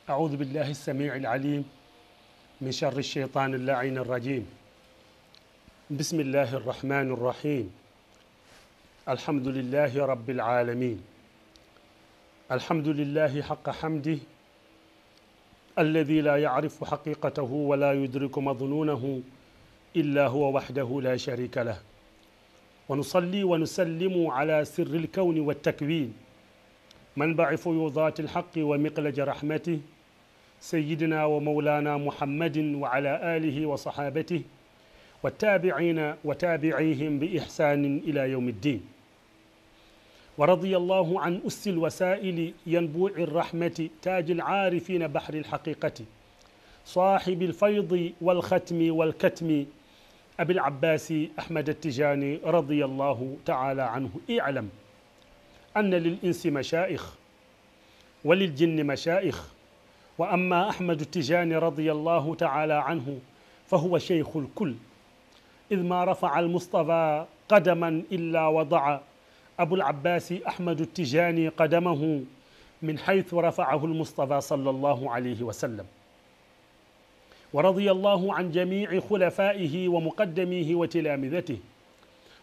أعوذ بالله السميع العليم من شر الشيطان اللعين الرجيم. بسم الله الرحمن الرحيم. الحمد لله رب العالمين. الحمد لله حق حمده الذي لا يعرف حقيقته ولا يدرك مظنونه إلا هو وحده لا شريك له. ونصلي ونسلم على سر الكون والتكوين منبع فيوضات الحق ومقلج رحمته سيدنا ومولانا محمد وعلى آله وصحابته والتابعين وتابعيهم بإحسان إلى يوم الدين. ورضي الله عن أس الوسائل ينبوع الرحمة تاج العارفين بحر الحقيقة صاحب الفيض والختم والكتم أبي العباس أحمد التجاني رضي الله تعالى عنه. اعلم أن للإنس مشائخ وللجن مشائخ، وأما أحمد التجاني رضي الله تعالى عنه فهو شيخ الكل، إذ ما رفع المصطفى قدما إلا وضع أبو العباس أحمد التجاني قدمه من حيث رفعه المصطفى صلى الله عليه وسلم. ورضي الله عن جميع خلفائه ومقدميه وتلامذته،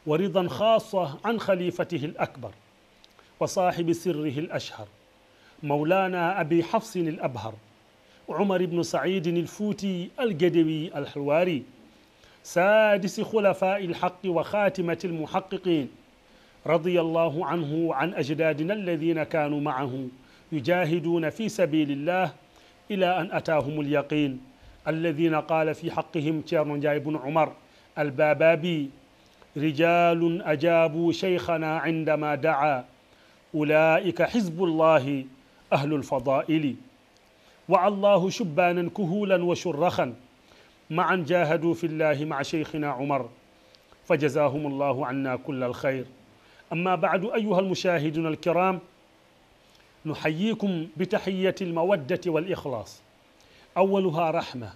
ورضا خاصة عن خليفته الأكبر وصاحب سره الأشهر مولانا أبي حفص الأبهر عمر بن سعيد الفوتي الجدوي الحواري، سادس خلفاء الحق وخاتمة المحققين، رضي الله عنه وعن أجدادنا الذين كانوا معه يجاهدون في سبيل الله إلى أن أتاهم اليقين، الذين قال في حقهم تشيرنو جاي بن عمر البابابي: رجال أجابوا شيخنا عندما دعا، أولئك حزب الله أهل الفضائل. وعى الله شبانا كهولا وشرخا معا جاهدوا في الله مع شيخنا عمر، فجزاهم الله عنا كل الخير. أما بعد أيها المشاهدون الكرام، نحييكم بتحية المودة والإخلاص، أولها رحمة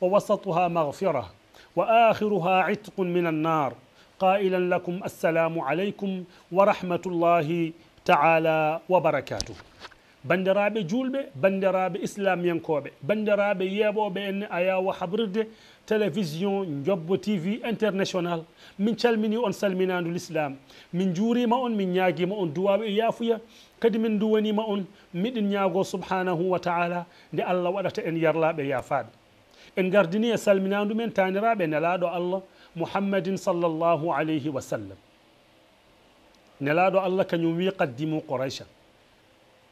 ووسطها مغفرة وآخرها عتق من النار، قائلا لكم السلام عليكم ورحمة الله تعالى وبركاته. bandiraɓe julɓe, bandiraɓe islamiyankoɓe, bandiraɓe yeɓoɓe en ayawo habride télévision Jobbo TV international, min calmini on salminadu l'islam, min juurima on, min ñaaguima on duwaɓe e yaafuya, kadi min duwanima on, miɗin ñaago subhanahu wa taala nde Allah waɗata en yarlaɓe yaafaɓe. en gardini e salminadu men taniraɓe nelaɗo Allah muhammadin sallllahu alayhi wa sallam. nelaɗo Allah kañum wi qaddimu quraysha,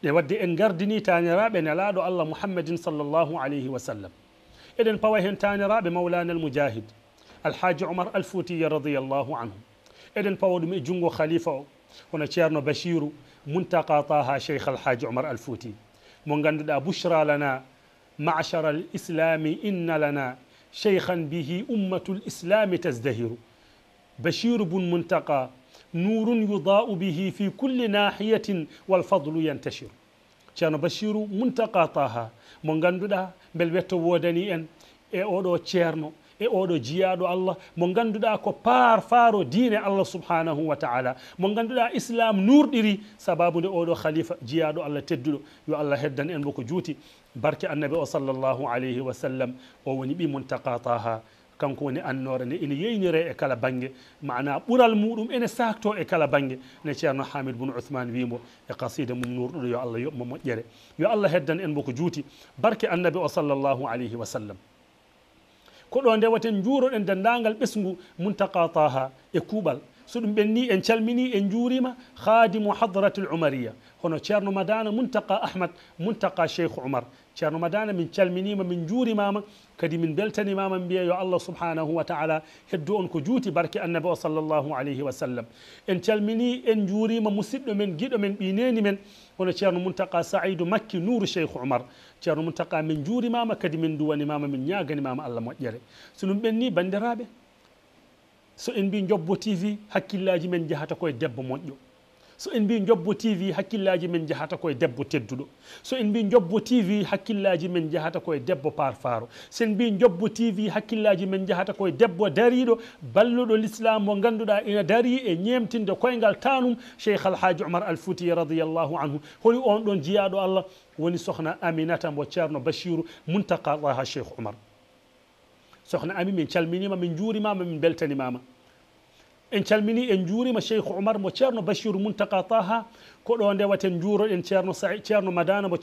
ɗe wadde en gardini taniraɓe nelaɗo Allah muhammadin sallllahu alayhi wa sallam. eɗen pawa hen taniraɓe mawlana al mujahid alhaji Umar al Foutiya radiyallahu anhu. eɗen pawa ɗum e jungo khalifa o hono ceerno Bachiru Muntaka Taha cheikh alhaji Umar al Fouti mo ganduɗa bushra lana ma'shara al islami inna lana cheikhan bihi ummatul islami tazdahiru. Bachiru bun Muntaka nurun yudau bihi fi kulli nahiyatin wal fadlu yantashiru. ceerno Bachiru Muntaka Taha mo ganduɗa bel wetto wodani en e oɗo ceerno e oɗo jiyaɗo Allah mo ganduɗa ko faaro diine Allah subhanahu wa taala, mo ganduɗa islam nurɗiri sababu nde oɗo khalifa jiyaɗo Allah tedduɗo. yo Allah heddan en boko juuti barke annabi o sallllahu alayhi wa sallam. o woni ɓi Muntaka Taha, kanko woni annore nde ene yeynire e kala banggue, mana ɓural muɗum ene sakto e kala banggue ne ceerno Hamid bun Uthman wimo e qasida mum nurɗuɗo. yo Allah yoɓmo moƴƴere, yo Allah heddan en boko juuti barke annabi o sallllahu alayhi wa sallam. ko ɗo ndewaten juuroɗen dendagal ɓesgu Muntaka Taha e kuuɓal. so ɗum ɓenni en calmini en juurima khadimu hadratul umariya hono ceerno Madana Muntaka Ahmad Muntaka Cheikh Umar. ceerno Madana min calminima, min juurimama, kadi min beltanimama, mbiya yo Allah subhanahu wa taala heddu on ko juuti barke annabi o sallllahu alayhi wa sallam. en calmini en juurima musidɗo men, giɗo men, ɓineni men hono ceerno Muntaka Saidou Makki Nouru Cheikh Umar. ceerno Muntaka min juurimama, kadi min duwanimama, min ñaganimama Allah moƴƴere. so ɗum ɓenni bandiraɓe, so en mbi Jobbo TV hakkillaji men jahata koye debbo moƴƴo, so en mbi jobbo TV hakkillaji men jahata koye debbo tedduɗo so en mbi jobbo TV hakkillaji men jahata koye debbo parfaro so en mbi jobbo TV hakkillaji men jahata koye debbo dariɗo balluɗo l'islam mo ganduɗa ina dari e ñemtinde koyngal tanum Cheikh Alhaji Oumar Al Fouti radiyallahu anhu holi on ɗon jiyaɗo Allah woni sokhna Aminata mo ceerno Bachirou Muntaka Taha Cheikh Oumar sokhna Ami min calminima min juurimama min beltanimama en calmini en juurima Cheikh Oumar mo ceerno Bachirou Muntaka Taha ko ɗo ndewaten juuroɗen ceerno Madana mo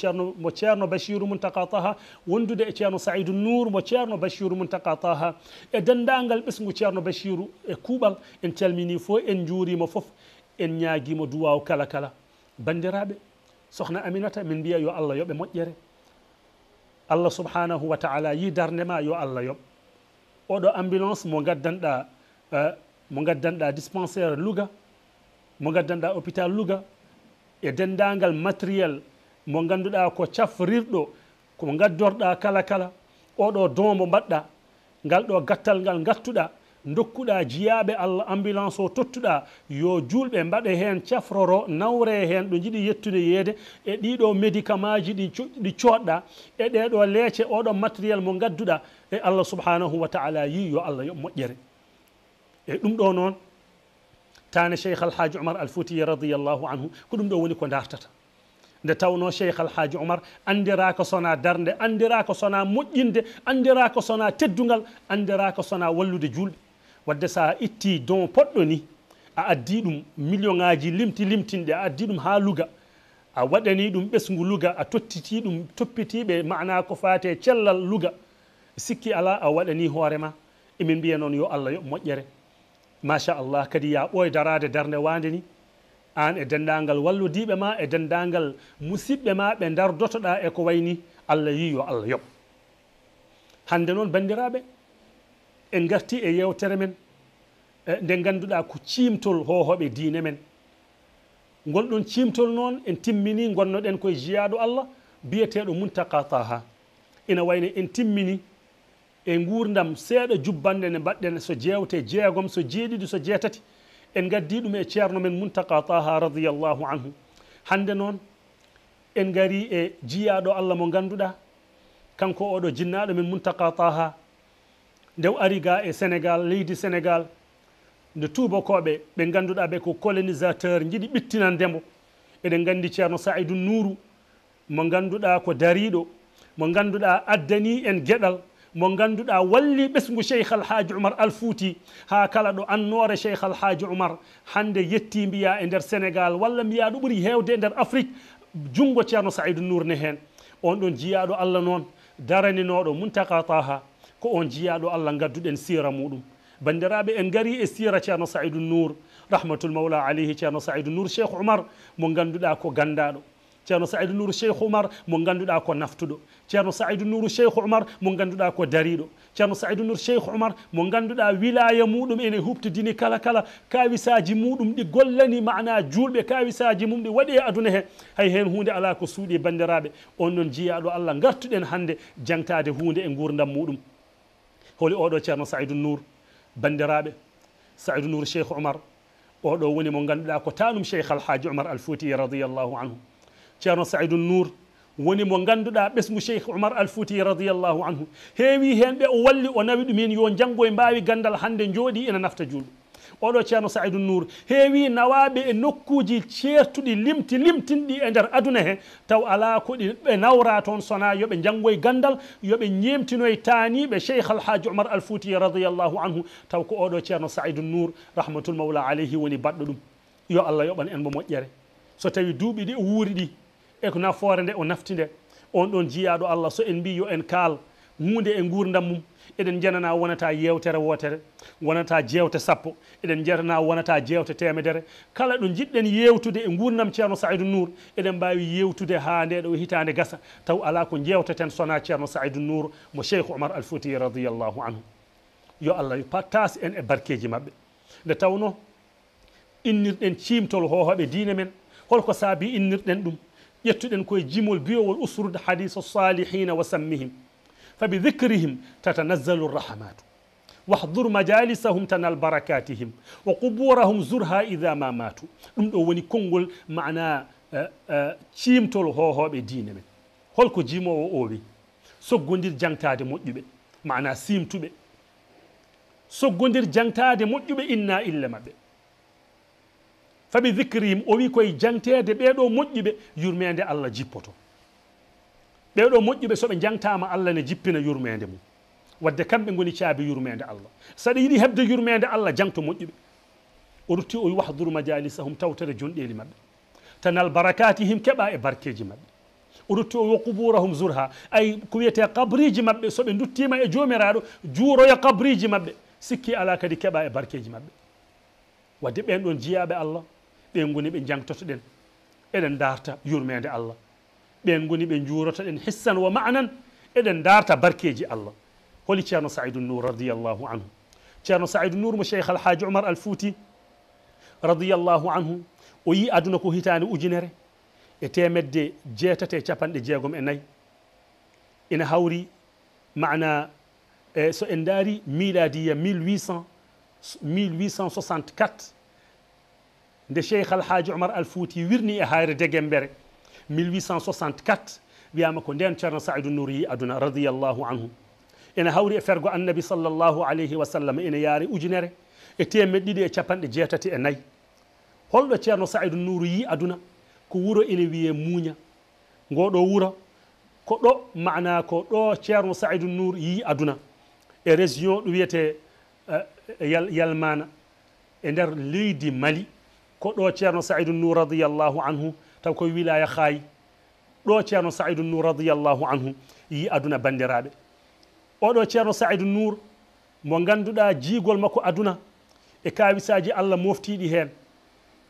ceerno Bachirou Muntaka Taha wondude e ceerno Saïdou Nour mo ceerno Bachirou Muntaka Taha e dendagal ɓesgu ceerno Bachirou e kuuɓal en calmini fof en juurima fof en ñaaguima duwaw kala kala bandiraɓe sokhna Aminata min mbiya yo Allah yoɓe moƴƴere Allah subhanahu wa taala yi darndema yo Allah yoɓ oɗo ambulance mo gaddanɗa dispensaire Louga mo gaddanɗa hôpital Louga e dendagal matériel mo ganduɗa ko cafrirɗo ko gaddorɗa kala kala oɗo don mo mbaɗɗa ngal ɗo gattal ngal gattuɗa dokkuɗa jiyaɓe Allah ambulance o tottuɗa yo julɓe mbaɗe hen cafroro nawre hen ɗo jiiɗi yettude yeede e ɗiɗo médicament ji ɗi coɗɗa e ɗeɗo leece oɗo matériel mo gadduɗa e Allah subhanahu wa taala yi yo Allah yo moƴƴere e ɗum ɗo noon tane Cheikh Alhaji Oumar Al Fouti radiyallahu anhu ko ɗum ɗo woni ko dartata nde tawno Cheikh Alhaji Oumar andiraka sona darde andiraka sona moƴƴinde andiraka sona teddugal andiraka sona wallude julɓe wadde sa itti don poɗɗo ni a addi ɗum million ngaji limtinɗe a addi ɗum ha Louga a waɗani ɗum ɓesgu Louga a tottiti ɗum toppitiɓe mana ko fate cellal Louga sikki ala a waɗani hoorema emin mbiya noon yo Allah yo moƴƴere machallah kadi ya ɓooy darade darde wande ni an e dendagal walludiɓe ma e dendagal musidɓe ma ɓe dardotoɗa e ko wayni Allah yi yo Allah yoɓ hande noon bandiraɓe en garti e yewtere men nde ganduɗa ko cimtol hohoɓe diine men ngol ɗon cimtol noon en timmini gonnoɗen koye jiyaɗo Allah biyeteɗo Muntaka Taha ina wayne en timmini e gurdam seeɗa jubbande nde mbaɗɗen so jewte jeegom so jeeɗiɗi so jeetati en gaddi ɗum e ceerno men Muntaka Taha radiyallahu anhu hande noon en gari e jiyaɗo Allah mo ganduɗa kanko oɗo jinnaɗo men Muntaka Taha nde ari ga e Sénégal leydi Sénégal nde tubakoɓe ɓe ganduɗa ɓe ko colonisateur jiiɗi ɓittinandemo eɗen gandi ceerno Saïdou Nourou mo ganduɗa ko dariɗo mo ganduɗa addani en gueɗal mo ganduɗa walli ɓesgu Cheikh Alhaji Oumar Al Fouti ha kala ɗo annore Cheikh Alhaji Oumar hande yetti mbiya e nder Sénégal walla mbiya ɗo ɓuuri hewde e nder Afrique jungo ceerno Saïdou Nour ne hen on ɗon jiyaɗo Allah noon daraninoɗo Muntaka Taha ko on jiyaɗo Allah gadduɗen sira muɗum bandiraɓe en gari e sira ceerno Saïdou Nour rahmatul mawla alayhi ceerno Saïdou Nour Cheikh Oumar mo ganduɗa ko gandaɗo ceerno Saïdou Nour Cheikh Oumar mo ganduɗa ko naftuɗo ceerno Saïdou Nour Cheikh Oumar mo ganduɗa ko dariɗo ceerno Saïdou Nour Cheikh Oumar mo ganduɗa wilaya muɗum ene huptodini kala kala kawisaji muɗum ɗi gollani mana julɓe kawisaji mum ɗi waɗi e aduna he hay hen hunde ala ko suuɗi bandiraɓe on ɗon jiyaɗo Allah gartuɗen hande jangtade hunde e gurdam muɗum holi oɗo ceerno Saïdou Nour bandiraɓe Saïdou Nour Cheikh Oumar oɗo woni mo ganduɗa ko tanum Cheikh Alhaji Oumar Al Fouti radiyallahu anhu ceerno Saïdou Nour woni mo ganduɗa ɓesgu Cheikh Oumar Al Fouti radiyallahu anhu heewi hen ɓe o walli o nawi ɗumen yo janggo e mbawi gandal hande jooɗi ina nafta julɓe oɗo ceerno Saïdou Nour heewi nawaɓe e nokkuji ceertuɗi limtinɗi e nder aduna he taw ala ko ɓe nawra toon sona yoɓe janggoye gandal yoɓe ñemtinoye taniɓe Cheikh Alhaji Oumar Al Fouti radiyallahu anhu taw ko oɗo ceerno Saïdou Nour rahmatul mawla alayhi woni baɗɗo ɗum yo Allah yoɓan en mo moƴƴere so tawi duuɓi ɗi o wuuri ɗi e ko nafoore nde o nafti nde on ɗon jiyaɗo Allah so en mbi yo en kaal hunde e gurdam mum eɗen janana wonata yewtere wotere wonata jewte sappo eɗen jetana wonata jewte temedere kala ɗo jiɗɗen yewtude e gurdam ceerno Saïdou Nour eɗen mbawi yewtude ha nde ɗo hitande gasa taw ala ko jewteten sona ceerno Saïdou Nour mo Cheikh Oumar Al Fouti radiyallahu anhu yo Allah partage en e barkeji mabɓe nde tawno innirɗen cimtol hohoɓe diine men holko saabi innirɗen ɗum ƴettuɗen koye jimol biyowol usrude hadith salihina wa sammihim fa bi dhikrihim tatanazzalu rahmatu واحضر مجالسهم تنال بركاتهم وقبورهم زرها إذا ما ماتوا دو وني كونغول معنا تشيمتول هو دين من holko jimowo owi soggodir jangtade moƴƴuɓe mana simtuɓe soggodir jangtade moƴƴuɓe inna illa mabɓe fabi dhikrihim o wi koye jangtede ɓeɗo moƴƴuɓe yurmede Allah jippoto ɓeɗo moƴƴuɓe soɓe jangtama Allah ne jippina yurmede mum wadde kamɓe goni caabi yurmede Allah saɗa yiiɗi hebde yurmede Allah jangto moƴƴuɓe o rutti o wi wahduru majalisahum tawtere jonɗeli mabɓe tanal barakatihim keɓa e barkeji mabɓe o rutti o wi quburahum zurha ay ko wiyete qabriji mabɓe soɓe duttima e jomiraɗo juuroya qabriji mabɓe sikki ala kadi keɓa e barkeji mabɓe wadde ɓen ɗon jiyaɓe Allah ɓen goni ɓe jangtoto ɗen eɗen darta yurmede Allah ɓen goni ɓe juuroto ɗen hissan wa ma'nan eɗen darta barkeji Allah holi ceerno Saïdou Nour radiyallahu anhu ceerno Saïdou Nour mo cheikh alhaji Oumar al Fouti radiyallahu anhu o yi aduna ko hitande ujunere e temedde jeetate capanɗe jeegom e nayyi ina hawri mana so en daari miladiya 1864 nde cheikh alhaji Oumar al Fouti wirni e hayre Degembere 1864 wiyama ko nden ceerno Saïdou Nour yi aduna radiyallahu anhu ina hawri e fergo annabi sallllahu alayhi wa sallam ina yaari ujunere e temedde ɗiɗi e capanɗe jeetati e nayyi holɗo ceerno Saïdou Nour yi aduna ko wuro ene wiye Muuña ngoɗo wuro ko ɗo mana ko ɗo ceerno Saïdou Nour yi aduna e région ɗo wiyete Yalmana e nder leydi Mali ko ɗo ceerno Saïdou Nour radiyallahu anhu taw koye wilaya Xaayi ɗo ceerno Saïdou Nour radiyallahu anhu yi aduna bandiraɓe oɗo ceerno Saïdou Nour mo ganduɗa jiigol makko aduna e kawisaji Allah moftiɗi hen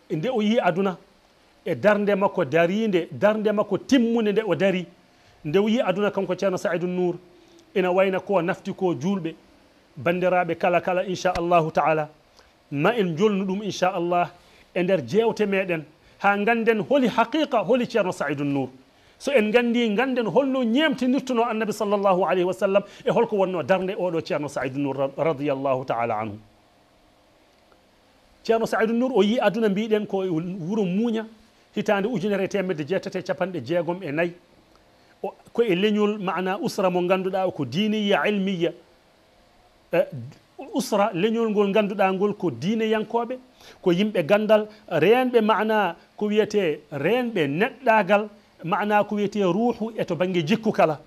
nde o yi aduna e darde makko darinde darde makko timmude nde o dari nde o yi aduna kanko ceerno Saïdou Nour ina wayna ko nafti ko julɓe bandiraɓe kala kala inchallahu taala ma en jolnu ɗum inchallah e nder jewte meɗen ha ganden holi haqiqa holi ceerno Saïdou Nour so en gandi ganden holno ñemtinirtuno annabi sallllahu alayhi wa sallam e holko wonno darde oɗo ceerno Saïdou Nour radiyallahu taala anhu ceerno Saïdou Nour o yi aduna mbiɗen ko wuro Muuña hitande ujunere temedde jeetate capanɗe jeegom e nayyi ko e leñol mana usra mo ganduɗa ko diniya ilmiya usra leñol ngol ganduɗa ngol ko diineyankoɓe ko yimɓe gandal renɓe mana ko wiyete renɓe neɗɗagal mana ko wiyete ruuhu e to banggue jikku kala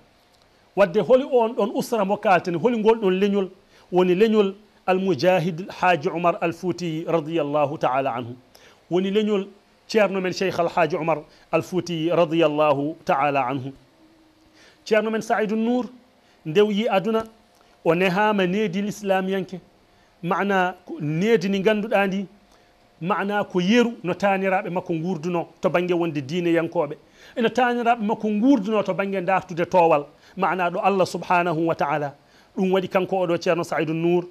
wadde holi on ɗon usra mo kalten holi ngol ɗon leñol woni leñol almujahid haji Oumar al Fouti radiyallahu taala anhu woni leñol ceerno men cheikh alhaji Oumar al Fouti radiyallahu taala anhu ceerno men Saïdou Nour ndew yi aduna o nehama needi l'islamiyanke mana needi ndi ganduɗa ndi mana ko yeru no taniraɓe makko gurduno to banggue wonde diineyankoɓe eno taniraɓe makko gurduno to banggue dartude towal mana ɗo Allah subhanahu wa taala ɗum waɗi kanko oɗo ceerno Saïdou Nour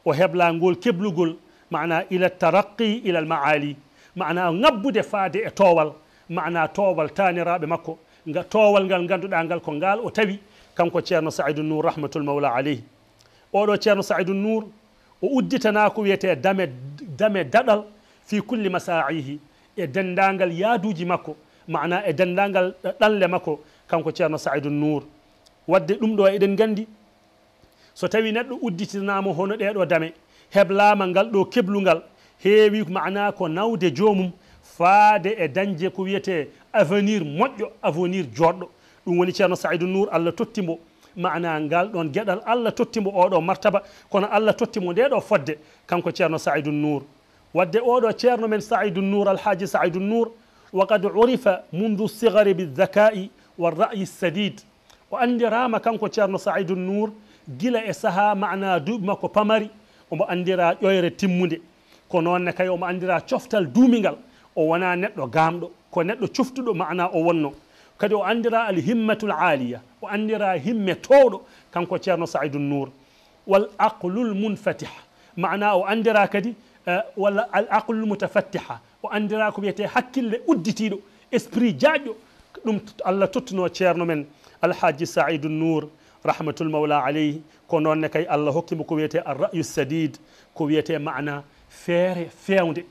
o heblagol keblugol mana ila taraqi ila al maali mana ngabbude faade e towal mana towal taniraɓe makko nga towal ngal ganduɗa ngal ko ngal o tawi kanko ceerno Saïdou Nour rahmatul mawla alayhi oɗo ceerno Saïdou Nour o udditana ko wiyete dame daɗal fi kulli masaihi e dendagal yaaduji makko mana e dendagal ɗalle makko kanko ceerno Saïdou Nour wadde ɗum ɗo eɗen gandi so tawi neɗɗo udditinama hono ɗeɗo dame heblama ngal ɗo keblungal heewi mana ko nawde jomum faade e dañde ko wiyete avenir moƴƴo avenir joɗɗo ɗum woni ceerno Saïdou Nour Allah tottimo mana ngal ɗon gueɗal Allah tottimo oɗo martaba kono Allah tottimo ndeɗo fodde kanko ceerno Saïdou Nour wadde oɗo ceerno men Saïdou Nour alhaji Saïdou Nour وقد عرف منذ الصغر بالذكاء والرأي السديد وأنdirama kanko ceerno Saïdou Nour gila e saaha mana duuɓi makko pamari omo andira ƴoyre timmude ko noonne kay omo andira coftal duumigal o wona neɗɗo gamɗo ko neɗɗo coftuɗo mana o wonno kadi o andira al himmatul aliya o andira himme towɗo kanko ceerno Saïdou Nour wal aqlul munfatih mana o andira kadi walla al aqlul mutafattiha o andira ko wiyete hakkille udditiɗo esprit jaƴƴo ɗum Allah tottuno ceerno men alhaji Saïdou Nour rahmatul mawla alayhi ko noonne kay Allah hokkimo ko wiyete ar-ra'yu sadid ko wiyete maana feere fewnde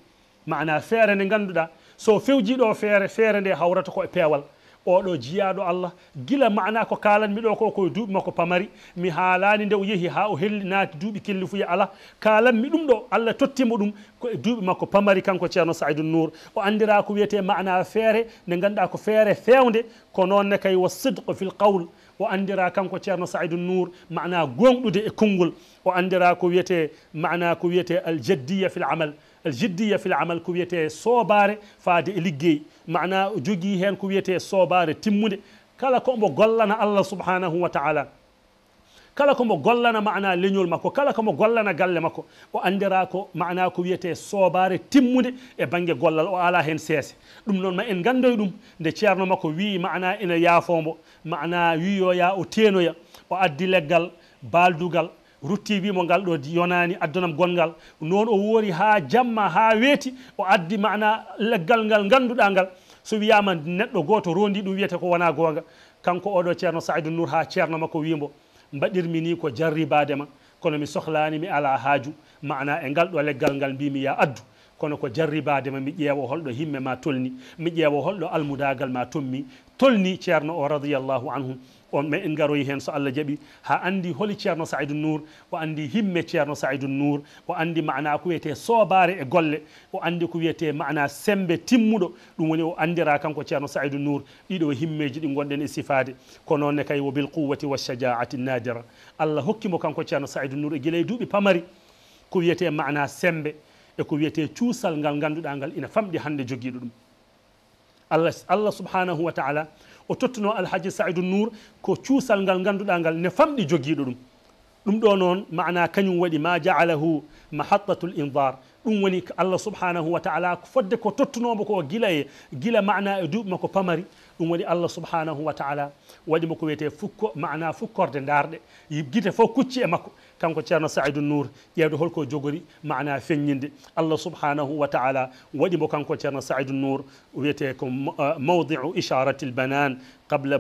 maana feere nde ganduɗa so fewjiɗo feere nde hawrata ko e peewal oɗo jiyaɗo Allah gila maana ko kalanmi ɗo ko koye duuɓi makko pamari mi haalani nde o yeehi ha o helli naati duuɓi kellifuya ala kalanmi ɗum ɗo Allah tottimo ɗum ko e duuɓi makko pamari kanko ceerno Saydou Nour o andira ko wiyete maana feere nde ganduɗa ko feere fewnde ko noonne kay wa sidqu fil qawl o andira kanko ceerno Saydou Nour maana gonɗude e konngol o andira ko wiyete maana ko wiyete al jaddiya fil amal الجدية في العمل كويته صوبارة فادي لجي معنا جوجي هن كويته صوبارة تمود كلا كم بقولنا الله سبحانه وتعالى كلا كم بقولنا معنا لينول ماكو كلا كم بقولنا قال ماكو وأندراكو معنا كويته صوبارة تمود إبانجي قول الله على هن سياسي دم نون ما إن غندو دم دشيرنا ماكو وي معنا إن يافومو معنا ويو يا أوتينو يا وأدي لقال بالدوغال rutti wimo ngal ɗo yonani addunam gongal noon o woori ha jamma ha weeti o addi maana leggal ngal ganduɗa ngal so wiyama neɗɗo goto rondi ɗum wiyete ko wona gonga kanko oɗo ceerno Saydou Nour ha ceerno makko wimo mbaɗirmi ni ko jarribadema kono mi sohlani mi ala haaju maana e ngal ɗo leggal ngal mbimi ya addu kono ko jarribadema mi ƴeewa holɗo himme ma tolni mi ƴeewa holɗo almudagal ma tommi tolni ceerno o radiyallahu anhu on me en garoyi hen so Allah jaaɓi ha andi holi ceerno Saydou Nour o andi himme ceerno Saydou Nour o andi maana ko wiyete sobare e golle o andi ko wiyete maana sembe timmuɗo ɗum woni o andira kanko ceerno Saydou Nour ɗiɗo himmeji ɗi gonɗen e sifade ko noonne kay wo bil quwwati wa shajaati nadira Allah hokkimo kanko ceerno Saydou Nour e guila e duuɓi pamari ko wiyete maana sembe e ko wiyete cuusal ngal ganduɗa ngal ina famɗi hande joguiɗo ɗum Allah subhanahu wa ta'ala o tottuno alhaji Saydou Nour ko cuusal ngal ganduɗa ngal ne famɗi joguiɗo ɗum ɗo noon maana kañum waɗi ma ja'alahu mahattatul indar ɗum woni Allah subhanahu wa ta'ala fodde ko tottunomo ko gila maana e duuɓi makko pamari ɗum waɗi Allah subhanahu wa ta'ala waɗimo ko wiyete maana fukkorde darɗe guite fof kucci e makko kanko ceerno Saydou Nour ƴewde holko jogori maana feññinde Allah subhanahu wa ta'ala waɗimo kanko ceerno Saydou Nour wiyete ko mawdi'u isharati albanan qabla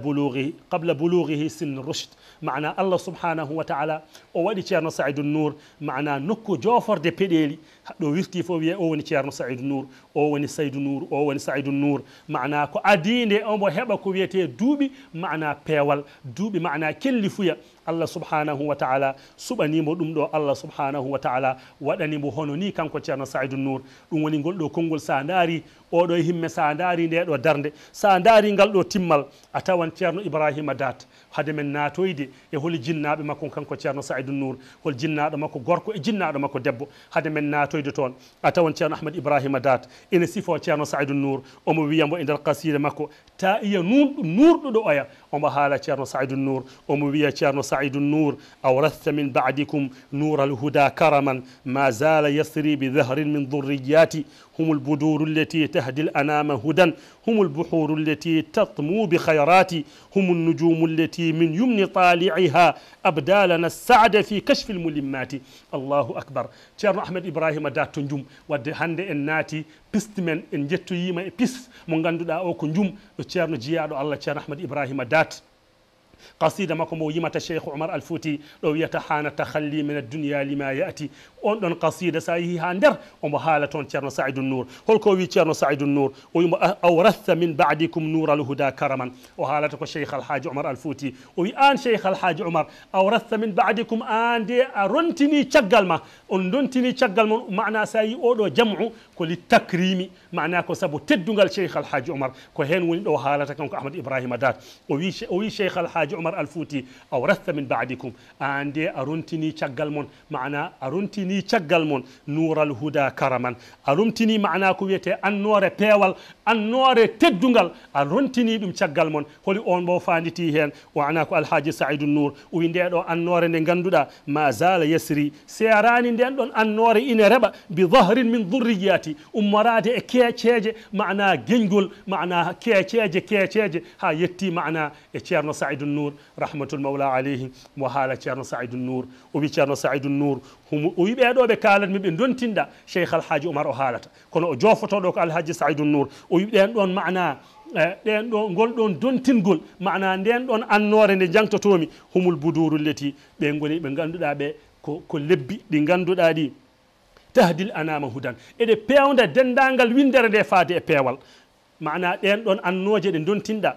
bulughihi sin rushd maana Allah subhanahu wa ta'ala o waɗi ceerno Saydou Nour maana nokku joforde peɗeli ɗo wirti fof wiye o woni ceerno Saydou Nour o woni Saydou Nour o woni Saydou Nour maana ko adinde omo heɓa ko wiyete duuɓi maana peewal duuɓi maana kellifuya Allah subhanahu wa ta'ala suɓanimo ɗum ɗo Allah subhanahu wa ta'ala waɗanimo hono ni kanko ceerno Saydou Nour ɗum woni ngol ɗo konngol sa daari oɗo himme sa daari nde ɗo darde sa daari ngal ɗo timmal a tawan ceerno Ibrahima Dat hade men natoyde e holi jinnaɓe makko kanko ceerno Saydou Nour hol jinnaɗo makko gorko e jinnaɗo makko debbo hade men natoyde toon a tawan ceerno Ahmad Ibrahima Dat ene sifo ceerno Saydou Nour omo wiyamo e nder qasida makko ta iya nurɗuɗo oya omo haala ceerno Saydou Nour omo wiya ceerno Saydou Nour awratha min ba'dikum nur al-huda karaman ma zala yasri bi dhahrin min dhurriyati هم البدور التي تهدي الأنام هدى هم البحور التي تطمو بخيرات هم النجوم التي من يمن طالعها أبدالنا السعد في كشف الملمات الله أكبر ceerno Ahmed Ibrahima Dat to njum wadde hande en naati pistmen en jettoyima e pis mo ganduɗa o ko njum ɗo ceerno jiyaɗo Allah ceerno Ahmed Ibrahima Dat قصيدة ماكو يمة الشيخ عمر الفوتي لو يتحان تخلي من الدنيا لما يأتي أون قصيدة سايهي هاندر ومحالة تشيرنو سعيد النور هل كوي تشيرنو سعيد النور أورث من بعدكم نور الهدى كرما وحالتك الشيخ الحاج عمر الفوتي وآن شيخ الحاج عمر أورث من بعدكم آن دي أرنتني تشغل ما أندنتني تشغل معنى ساي أولو جمع كل التكريم معناه كسبو تدنغل شيخ الحاج عمر كهين وين وحالتك أحمد إبراهيم دات وي شيخ الحاج عمر الفوتي أورث من بعدكم عندي أرنتني تشغلمون معنا أرنتني تشغلمون نور الهدى كرما أرنتني معنا كويته النور بيوال النور تدنغل أرنتني دم تشغلمون هولي أون بو فاندتي هن وعناكو الحاج سعيد النور ويندي دو النور نغاندودا ما زال يسري سيراني ندن دون النور إن ربا بظهر من ذرياتي أمراد كيتشيج معنا جنجل معنا كيتشيج ها يتي معنا تشيرنو سعيد النور رحمة المولى عليه وحالة تشيرنو سعيد النور وبي تشيرنو سعيد النور هم ويبيدو بكالن مبين دونتيندا شيخ الحاج عمر حالته كونو جوفتو دوك الحاج سعيد النور ويبدن دون معنا ɗen ɗo ngol ɗon dontingol mana nden ɗon annore nde jangtotomi humul buduru leti ɓe goni ɓe ganduɗa ɓe ko lebbi ɗi ganduɗa ɗi tahdil anama hudan eɗe pewda dendagal windere nde faade e peewal mana ɗen ɗon annoje ɗe dontinɗa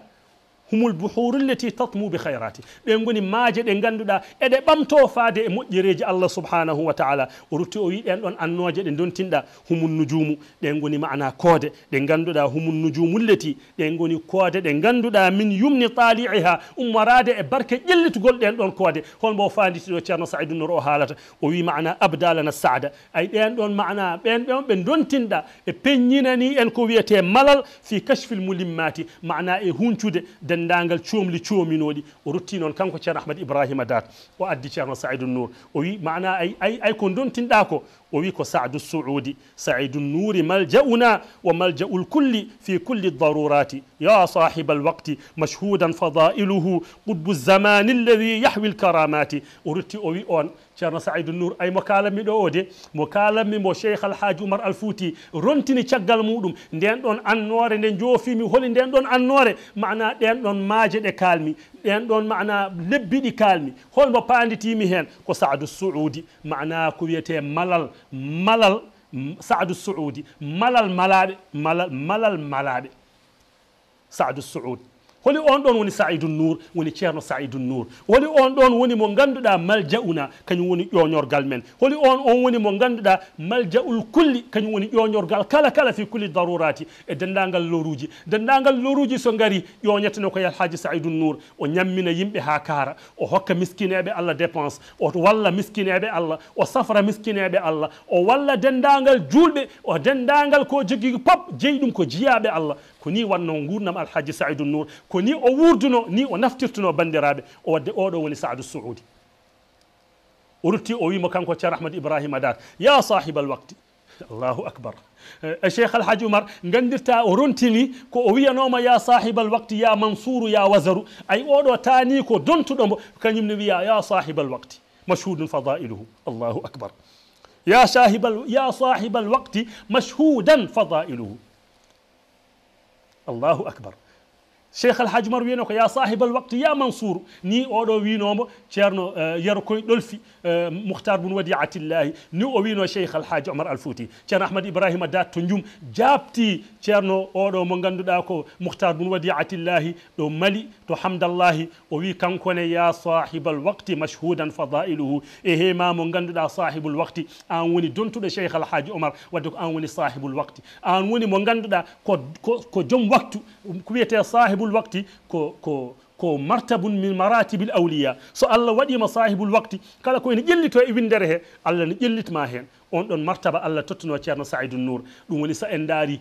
humul buhuru llati tatmu bi khayrati ɓe goni maaje ɗe ganduɗa eɗe ɓamto faade e moƴƴereji Allah subhanahu wa taala o rutti o wi ɗen ɗon annoje ɗe dontinɗa humul nujumu ɗen goni mana koode ɗe ganduɗa humul nujumu llati ɗen goni koode ɗe ganduɗa min yumni tali'iha ummarade e barke ƴellitugol ɗen ɗon koode holmo fanditi ɗo ceerno Saïdou Nour o haalata o wi mana abdalana saada ay ɗen ɗon mana ɓen ɗon ɓe dontinɗa e peññinani en ko wiyete malal fi kashfil mulimmati mana e huncude dendagal coomli coominoɗi o rutti noon kanko ceerno Ahmad Ibrahima Dat o addi ceerno Saïdou Nour o wi mana ay ko dontinɗa ko o wi ko Saadu Suudi Saïdou Nouri maljauna wa malja'ul kulli fi kulli darurati ya sahiba alwaqti mashhudan fadailuhu qutbu zamani alladi yahwi alkaramati o rutti o wi on ceerno Saïdou Nour ay mo kalanmi ɗo o de mo kalanmi mo Cheikh Alhaji Oumar Al Fouti rontini caggal muɗum nden ɗon annore nde joofimi holi nden ɗon annore mana ɗen ɗon maaje ɗe kalmi ɗen ɗon mana lebbi ɗi kalmi holmo panditimi hen ko Saadu Suudi mana ko wiyete malal Saadu Suudi malal malaɓe Saadu Suudi holi on ɗon woni Saïdou Nour woni ceerno Saïdou Nour holi on ɗon woni mo ganduɗa maljauna kañum woni ƴoñorgal men holi on woni mo ganduɗa maljaul kulli kañum woni ƴoñorgal kala fi kulli darurati e dendagal loruji so gari ƴoñeteno ko Alhaji Saïdou Nour o ñammina yimɓe ha kaara o hokka miskineɓe Allah dépense o walla miskineɓe Allah o safra miskineɓe Allah o walla dendagal julɓe o dendagal ko jogui pop jeeyi ɗum ko jiyaɓe Allah ko ni wanno gurnam Alhaji Saïdou Nour ko ni o wurduno ni o naftirtuno bandiraɓe o wadde oɗo woni Saadu Suudi o rutti o wimo kanko ceerno Ahmad Ibrahima Dat ya sahibal waqti Allahu akbar Cheikh Alhaji Oumar gandirta o rontini ko o wiyanoma ya sahibal waqti ya Mansouru ya Wazaru ay oɗo tani ko dontuɗomo kañumne wiya ya sahibal waqti mashhudun fadailuhu Allahu akbar ya sahibal waqti mashhudan fadailuhu Allahu akbar Cheikh Alhaji Oumar wiyano ya sahibal waqti ya Mansour ni oɗo winomo ceerno yero koye ɗolfi Mouhtar bun Wadiatillahi ni o wino Cheikh Alhaji Oumar Al Fouti ceerno Ahmad Ibrahima Dat to jum jabti ceerno oɗo mo ganduɗa ko Mouhtar bun Wadiatillahi ɗo Mali to Hamdallahi o wi kankone ya sahibal waqti mashhudan fadailuhu e hema mo ganduɗa sahibul waqti an woni dontuɗo Cheikh Alhaji Oumar wadde ko an woni sahibul waqti an woni mo ganduɗa ko joom waktu ko wiyete sahibul waqti ko martabun min maratibil awliya so Allah waɗima sahibul waqti kala ko ene ƴellito e windere he Allah ne ƴellitma hen on ɗon martaba Allah tottuno ceerno Saïdou Nour ɗum woni so en daari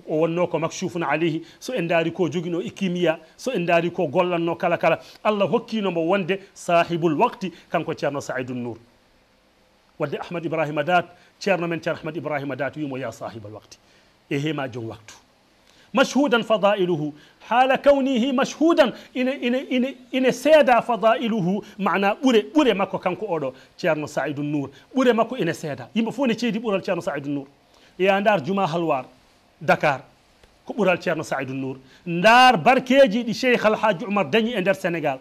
o wonno ko makshufun alayhi so en daari ko joguino e kimiya so en daari ko gollanno kala Allah hokkinomo wonde sahibul waqti kanko ceerno Saïdou Nour wadde Ahmad Ibrahima Dat ceerno men ceerno Ahmad Ibrahima Dat wimo ya sahibal waqti e hema joom waktu مشهودا فضائله حال كونه مشهودا إن سيدا فضائله معنا بوري ماكو كانكو أودو تيرنو سعيد النور بوري ماكو إن سيدا يمبا فوني تيدي بورال تيرنو سعيد النور يا ندار جمعة هلوار دكار كو بورال تيرنو سعيد النور ندار بركيجي دي شيخ الحاج عمر دني اندر سنغال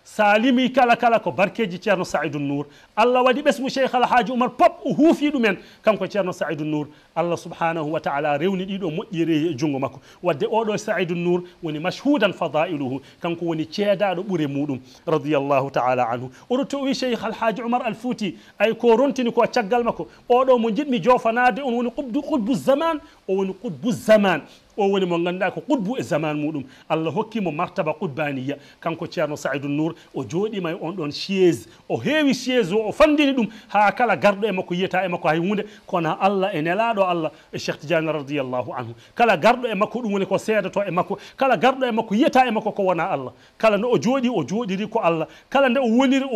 سالمي كلا كو بركيجي تيرنو سعيد النور الله ودي باسمو شيخ الحاج عمر بوب وهوفي دومن كانكو تيرنو سعيد النور الله سبحانه وتعالى ريوني ديدو موƴƴiri jungo makko wadde oɗo Saïdou Nour woni mashhudan fadailuhu kanko woni ceedaɗo ɓuure muɗum radiyallahu ta'ala anhu oɗo to wi Cheikh Alhaji Oumar Al Fouti ay ko rontini ko caggal makko oɗo mo jiɗmi jofanade on woni qutbu zaman o woni qutbu zaman o woni mo ganduɗa ko qutbu e zaman muɗum Allah hokkimo martaba qutbaniya kanko ceerno Saïdou Nour o jooɗima e on ɗon chaise o heewi chaise o fandini ɗum ha kala garɗo e makko yiyata e makko hay hunde kono Allah e nelaɗo Allah e Cheikh Tidiane radiyallahu anhu kala garɗo e makko ɗum woni ko seedato e makko kala garɗo e makko yiyata e makko ko wona Allah kala nde o jooɗi o jooɗiri ko Allah kala nde o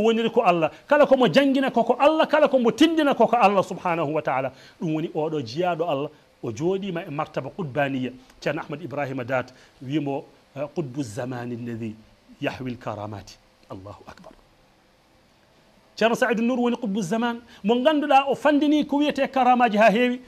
woniri ko Allah kala komo jangina koko Allah kala komo tindina koko Allah subhanahu wa ta'ala ɗum woni oɗo jiyaɗo Allah o jooɗima e martaba qutbaniya ceerno Ahmad Ibrahima Dat wimo qutbu zamani alladi yahwi lkaramati Allahu akbar ceerno Saïdou Nour woni qutbu zaman mo ganduɗa o fandini ko wiyete karamaji ha heewi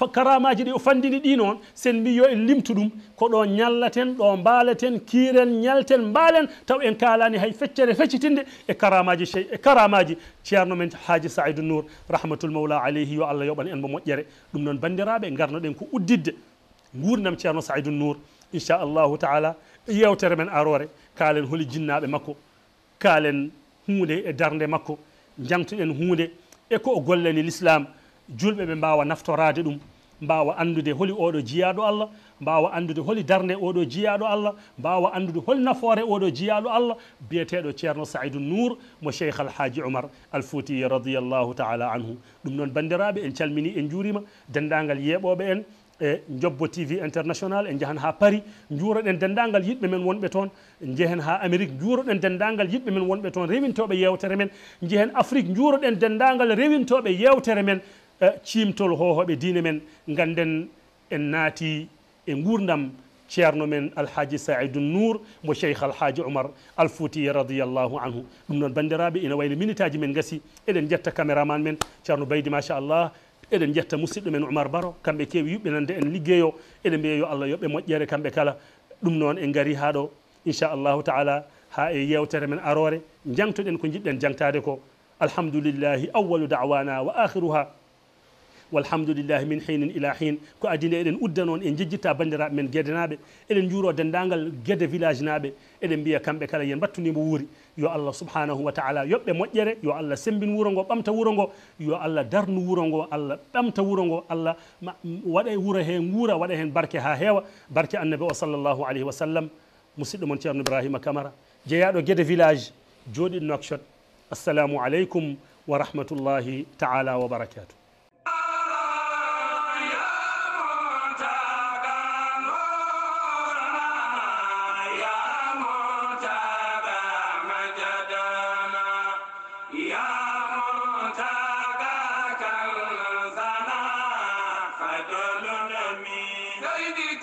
karamaji ɗi o fandini ɗi noon sen mbi yo en limtu ɗum ko ɗo ñallaten ɗo mbaalaten kiiren ñalten mbaalen taw en kalani hay feccere feccitinde e karamaji ceerno men Haji Saidou Nour rahmatul mawla alayhi yo Allah yoɓan en mo moƴƴere ɗum noon bandiraɓe garnoɗen ko uddidde gurdam ceerno Saidou Nour inchallahu taala yewtere men arore kaalen holi jinnaɓe makko kaalen hunde e darde makko jangtuɗen hunde e ko o gollani l'islam julɓe ɓe mbawa naftorade ɗum mbawa andude holi oɗo jiyaɗo Allah mbawa andude holi darde oɗo jiyaɗo Allah mbawa andude hol nafoore oɗo jiyaɗo Allah biyeteɗo ceerno Saidou Nour mo cheikh alhaji Oumar al Fouti radiyallahu taala anhu ɗum noon bandiraɓe en calmini en juurima dendagal yeɓoɓe en e Jobbo TV International en jahan ha Paris juuroɗen dendagal yiɗɓe men wonɓe toon jehen ha Amérique juuroɗen dendagal yiɗɓe men wonɓe toon rewintoɓe yewtere men jehen Afrique juuroɗen dendagal rewintoɓe yewtere men cimtol hohoɓe diine men ganden en naati e gurdam ceerno men alhaji Saidou Nour mo cheikh alhaji Oumar al Fouti radiyallahu anhu ɗum noon bandiraɓe ina wayno minute aji men gasi eɗen jetta caméraman men ceerno Baydi machallah eɗen jetta musidɗo men Oumar Baro kamɓe kewi yuɓɓinande en liggueyo eɗen mbiya yo Allah yoɓɓe moƴƴere kamɓe kala ɗum noon en gari ha ɗo inchallahu taala ha e yewtere men arore jangtoɗen ko jiɗɗen jangtade ko alhamdulillahi awwalu da'wana wa akhiruha walhamdulillahi min hinin ila hin ko adine eɗen udda noon en jejjitta bandiraɓe men gueɗe naɓe eɗen juuro dendagal gueɗe village naɓe eɗen mbiya kamɓe kala yen battunimo wuuri yo Allah subhanahu wa taala yoɓɓe moƴƴere yo Allah sembin wuro ngo ɓamta wuro ngo yo Allah darnu wuro ngo Allah ɓamta wuro ngo Allah waɗa wuro he guura waɗa hen barke ha heewa barke annabi o sallllahu alayhi wa sallam musidɗo moon ceerno Ibrahima Camara jeeyaɗo gueɗe village jooɗiɗo Nouakchott assalamu aleykum wa rahmatullahi taala wa barakatuh. Lady